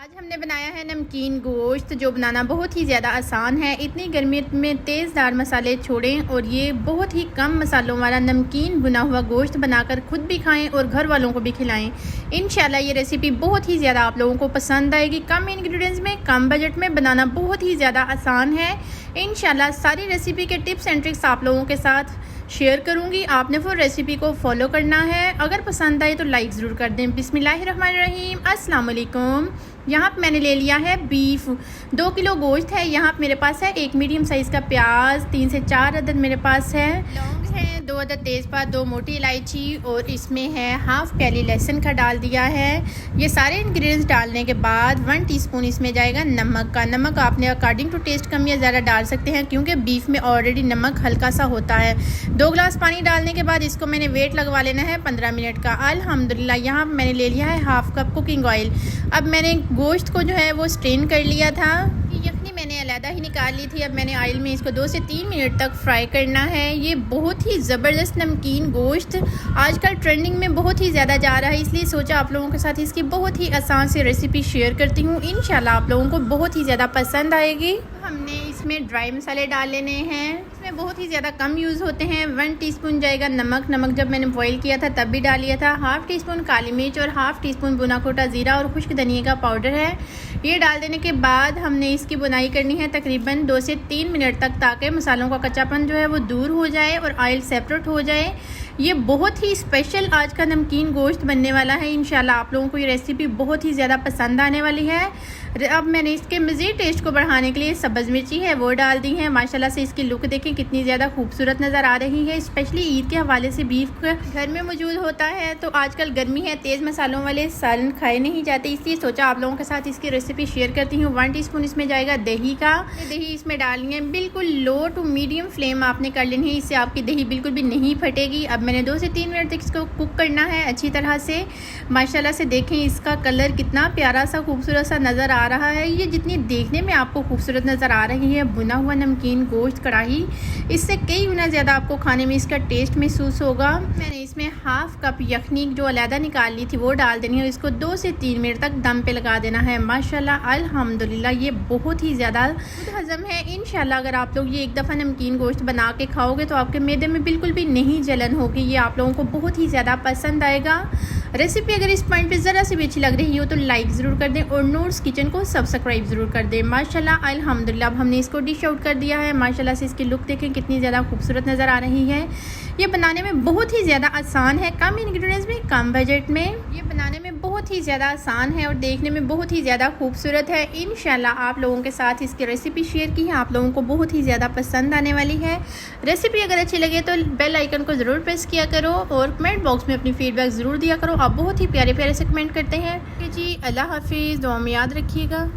आज हमने बनाया है नमकीन गोश्त, जो बनाना बहुत ही ज़्यादा आसान है। इतनी गर्मी में तेज़दार मसाले छोड़ें और ये बहुत ही कम मसालों वाला नमकीन भुना हुआ गोश्त बनाकर खुद भी खाएं और घर वालों को भी खिलाएं। इंशाल्लाह ये रेसिपी बहुत ही ज़्यादा आप लोगों को पसंद आएगी। कम इंग्रेडिएंट्स में कम बजट में बनाना बहुत ही ज़्यादा आसान है। इंशाल्लाह सारी रेसिपी के टिप्स एंड ट्रिक्स आप लोगों के साथ शेयर करूंगी। आपने वो रेसिपी को फॉलो करना है। अगर पसंद आए तो लाइक ज़रूर कर दें। बिस्मिल्लाहिर्रहमानिर्रहीम। अस्सलाम वालेकुम। यहाँ पे मैंने ले लिया है बीफ, 2 किलो गोश्त है। यहाँ पे मेरे पास है एक मीडियम साइज़ का प्याज, 3 से 4 अदद मेरे पास है। लौंग है 2 अदद तेज़पात, 2 मोटी इलायची और इसमें है हाफ़ प्याली लहसुन का डाल दिया है। ये सारे इंग्रेडिएंट्स डालने के बाद 1 टीस्पून इसमें जाएगा नमक का। नमक आपने अकॉर्डिंग टू टेस्ट कम या ज़्यादा डाल सकते हैं, क्योंकि बीफ में ऑलरेडी नमक हल्का सा होता है। 2 गिलास पानी डालने के बाद इसको मैंने वेट लगवा लेना है 15 मिनट का। अल्हम्दुलिल्लाह यहाँ मैंने ले लिया है हाफ़ कप कुकिंग ऑयल। अब मैंने गोश्त को जो है वो स्ट्रेन कर लिया था। यखनी मैंने अलहदा ही निकाल ली थी। अब मैंने ऑयल में इसको 2 से 3 मिनट तक फ्राई करना है। ये बहुत ही ज़बरदस्त नमकीन गोश्त आजकल ट्रेंडिंग में बहुत ही ज़्यादा जा रहा है, इसलिए सोचा आप लोगों के साथ इसकी बहुत ही आसान सी रेसिपी शेयर करती हूँ। इंशाल्लाह आप लोगों को बहुत ही ज़्यादा पसंद आएगी। हमने इसमें ड्राई मसाले डाल लेने हैं। इसमें बहुत ही ज़्यादा कम यूज़ होते हैं। 1 टीस्पून जाएगा नमक जब मैंने बॉईल किया था तब भी डाल लिया था। हाफ़ टीस्पून काली मिर्च और हाफ़ टीस्पून भुना खोटा ज़ीरा और खुश्क धनिया का पाउडर है। ये डाल देने के बाद हमने इसकी बुनाई करनी है तकरीबन 2 से 3 मिनट तक, ताकि मसालों का कच्चापन जो है वो दूर हो जाए और ऑयल सेपरेट हो जाए। ये बहुत ही स्पेशल आज का नमकीन गोश्त बनने वाला है। इंशाल्लाह आप लोगों को ये रेसिपी बहुत ही ज़्यादा पसंद आने वाली है। अब मैंने इसके मज़ीद टेस्ट को बढ़ाने के लिए सब्ज़ मिर्ची है वो डाल दी है। माशाल्लाह से इसकी लुक देखें कितनी ज़्यादा खूबसूरत नज़र आ रही है। स्पेशली ईद के हवाले से बीफ घर में मौजूद होता है, तो आजकल गर्मी है, तेज़ मसालों वाले सालन खाए नहीं जाते, इसलिए सोचा आप लोगों के साथ इसकी रेसिपी शेयर करती हूँ। 1 टीस्पून इसमें जाएगा दही का। दही इसमें डालनी है, बिल्कुल लो टू मीडियम फ्लेम आपने कर लेनी है, इससे आपकी दही बिल्कुल भी नहीं फटेगी। अब मैंने 2 से 3 मिनट तक इसको कुक करना है अच्छी तरह से। माशाल्लाह से देखें इसका कलर कितना प्यारा सा खूबसूरत सा नज़र आ रहा है। ये जितनी देखने में आपको खूबसूरत नज़र आ रही है भुना हुआ नमकीन गोश्त कढ़ाई, इससे कई गुना ज़्यादा आपको खाने में इसका टेस्ट महसूस होगा। मैंने इसमें हाफ़ कप यखनी जो अलहदा निकाल ली थी वो डाल देनी है। इसको 2 से 3 मिनट तक दम पे लगा देना है। माशाल्लाह अल्हम्दुलिल्लाह ये बहुत ही ज़्यादा हज़म है। इंशाल्लाह अगर आप लोग ये एक दफ़ा नमकीन गोश्त बना के खाओगे तो आपके मैदे में बिल्कुल भी नहीं जलन होगी। ये आप लोगों को बहुत ही ज़्यादा पसंद आएगा। रेसिपी अगर इस पॉइंट पे ज़रा सी भी अच्छी लग रही हो तो लाइक ज़रूर कर दें और नूर्स किचन को सब्सक्राइब ज़रूर कर दें। माशाल्लाह अल्हम्दुलिल्लाह अब हमने इसको डिश आउट कर दिया है। माशाल्लाह से इसकी लुक देखें कितनी ज़्यादा खूबसूरत नज़र आ रही है। ये बनाने में बहुत ही ज़्यादा आसान है, कम इंग्रेडिएंट्स में कम बजट में ये बनाने में बहुत ही ज़्यादा आसान है और देखने में बहुत ही ज़्यादा खूबसूरत है। इंशाल्लाह आप लोगों के साथ इसकी रेसिपी शेयर की है, आप लोगों को बहुत ही ज़्यादा पसंद आने वाली है। रेसिपी अगर अच्छी लगे तो बेल आइकन को ज़रूर प्रेस किया करो और कमेंट बॉक्स में अपनी फीडबैक ज़रूर दिया करो। आप बहुत ही प्यारे प्यारे से कमेंट करते हैं। जी अल्लाह हाफिज़, दुआ में याद रखिएगा।